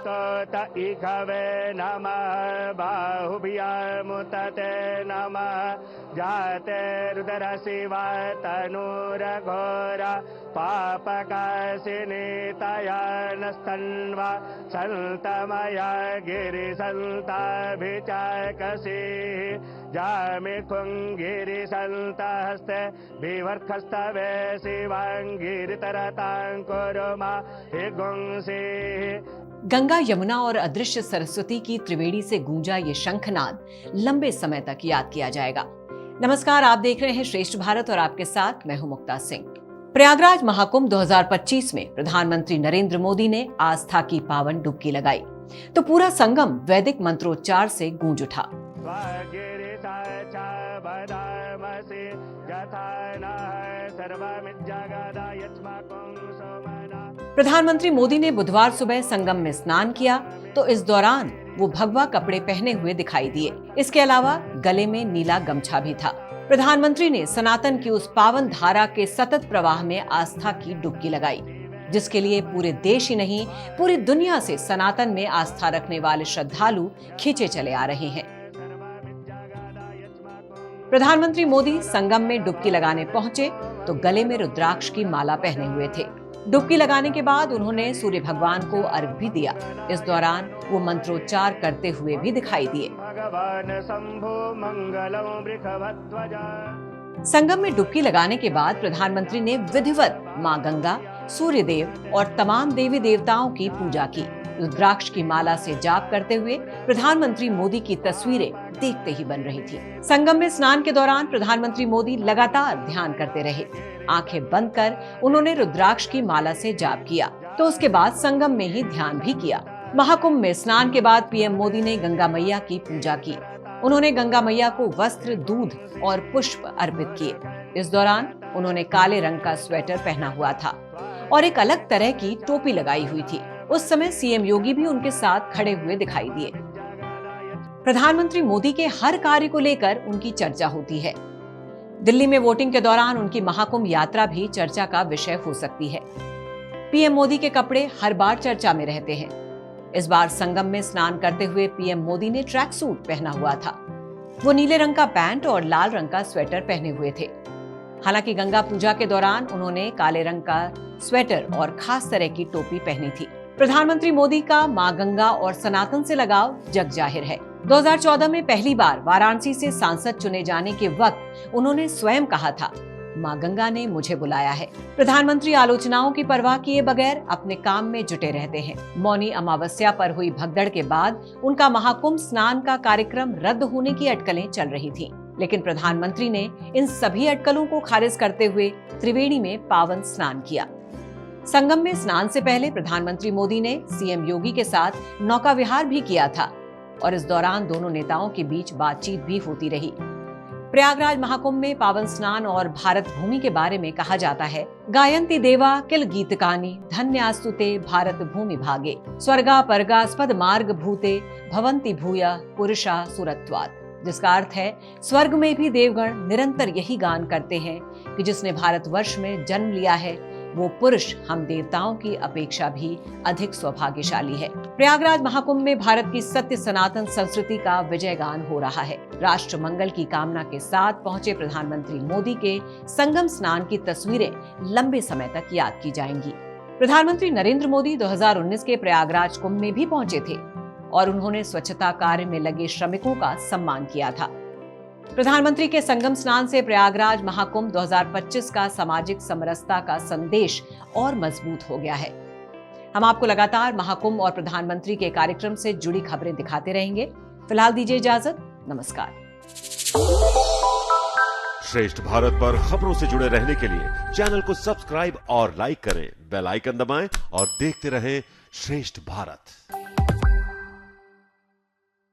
स्तोत इखवे नमः बाहुभ्यामुतते नमः जाते रुद्र शिवा तनूरघोरा पापकाशिनीतया नस्तन्वा सन्तमया गिरिसन्ताभिचाकसी जामि कुङ्गिरिसन्तहस्ते विवर्खस्तवे शिवाङ्गिरितरताङ्कुरुमा हिगुंसी। गंगा, यमुना और अदृश्य सरस्वती की त्रिवेणी से गूंजा ये शंखनाद लंबे समय तक याद किया जाएगा। नमस्कार, आप देख रहे हैं श्रेष्ठ भारत और आपके साथ मैं हूं मुक्ता सिंह। प्रयागराज महाकुंभ 2025 में प्रधानमंत्री नरेंद्र मोदी ने आस्था की पावन डुबकी लगाई तो पूरा संगम वैदिक मंत्रोच्चार से गूंज उठा। प्रधानमंत्री मोदी ने बुधवार सुबह संगम में स्नान किया तो इस दौरान वो भगवा कपड़े पहने हुए दिखाई दिए। इसके अलावा गले में नीला गमछा भी था। प्रधानमंत्री ने सनातन की उस पावन धारा के सतत प्रवाह में आस्था की डुबकी लगाई, जिसके लिए पूरे देश ही नहीं पूरी दुनिया से सनातन में आस्था रखने वाले श्रद्धालु खींचे चले आ रहे हैं। प्रधानमंत्री मोदी संगम में डुबकी लगाने पहुंचे तो गले में रुद्राक्ष की माला पहने हुए थे। डुबकी लगाने के बाद उन्होंने सूर्य भगवान को अर्घ्य भी दिया। इस दौरान वो मंत्रोच्चार करते हुए भी दिखाई दिए। संगम में डुबकी लगाने के बाद प्रधानमंत्री ने विधिवत मां गंगा, सूर्यदेव और तमाम देवी देवताओं की पूजा की। रुद्राक्ष की माला से जाप करते हुए प्रधानमंत्री मोदी की तस्वीरें देखते ही बन रही थी। संगम में स्नान के दौरान प्रधानमंत्री मोदी लगातार ध्यान करते रहे। आंखें बंद कर उन्होंने रुद्राक्ष की माला से जाप किया तो उसके बाद संगम में ही ध्यान भी किया। महाकुंभ में स्नान के बाद पीएम मोदी ने गंगा मैया की पूजा की। उन्होंने गंगा मैया को वस्त्र, दूध और पुष्प अर्पित किए। इस दौरान उन्होंने काले रंग का स्वेटर पहना हुआ था और एक अलग तरह की टोपी लगाई हुई थी। उस समय सीएम योगी भी उनके साथ खड़े हुए दिखाई दिए। प्रधानमंत्री मोदी के हर कार्य को लेकर उनकी चर्चा होती है। दिल्ली में वोटिंग के दौरान उनकी महाकुंभ यात्रा भी चर्चा का विषय हो सकती है। पीएम मोदी के कपड़े हर बार चर्चा में रहते हैं। इस बार संगम में स्नान करते हुए पीएम मोदी ने ट्रैक सूट पहना हुआ था। वो नीले रंग का पैंट और लाल रंग का स्वेटर पहने हुए थे। हालांकि गंगा पूजा के दौरान उन्होंने काले रंग का स्वेटर और खास तरह की टोपी पहनी थी। प्रधानमंत्री मोदी का मां गंगा और सनातन से लगाव जग जाहिर है। 2014 में पहली बार वाराणसी से सांसद चुने जाने के वक्त उन्होंने स्वयं कहा था, मां गंगा ने मुझे बुलाया है। प्रधानमंत्री आलोचनाओं की परवाह किए बगैर अपने काम में जुटे रहते हैं। मौनी अमावस्या पर हुई भगदड़ के बाद उनका महाकुंभ स्नान का कार्यक्रम रद्द होने की अटकलें चल रही थीं, लेकिन प्रधानमंत्री ने इन सभी अटकलों को खारिज करते हुए त्रिवेणी में पावन स्नान किया। संगम में स्नान से पहले प्रधानमंत्री मोदी ने सीएम योगी के साथ नौका विहार भी किया था और इस दौरान दोनों नेताओं के बीच बातचीत भी होती रही। प्रयागराज महाकुंभ में पावन स्नान और भारत भूमि के बारे में कहा जाता है, गायन्ति देवा किल गीतकानि धन्यास्तुते भारत भूमि भागे स्वर्गा परगास्पद मार्ग भूते भवन्ति भूया पुरुषा सुरत्वात्, जिसका अर्थ है स्वर्ग में भी देवगण निरंतर यही गान करते हैं कि जिसने भारतवर्ष में जन्म लिया है वो पुरुष हम देवताओं की अपेक्षा भी अधिक सौभाग्यशाली है। प्रयागराज महाकुंभ में भारत की सत्य सनातन संस्कृति का विजय गान हो रहा है। राष्ट्र मंगल की कामना के साथ पहुंचे प्रधानमंत्री मोदी के संगम स्नान की तस्वीरें लंबे समय तक याद की जाएंगी। प्रधानमंत्री नरेंद्र मोदी 2019 के प्रयागराज कुंभ में भी पहुंचे थे और उन्होंने स्वच्छता कार्य में लगे श्रमिकों का सम्मान किया था। प्रधानमंत्री के संगम स्नान से प्रयागराज महाकुंभ 2025 का सामाजिक समरसता का संदेश और मजबूत हो गया है। हम आपको लगातार महाकुंभ और प्रधानमंत्री के कार्यक्रम से जुड़ी खबरें दिखाते रहेंगे। फिलहाल दीजिए इजाजत, नमस्कार। श्रेष्ठ भारत पर खबरों से जुड़े रहने के लिए चैनल को सब्सक्राइब और लाइक करें, बेल आइकन दबाएं और देखते रहें श्रेष्ठ भारत।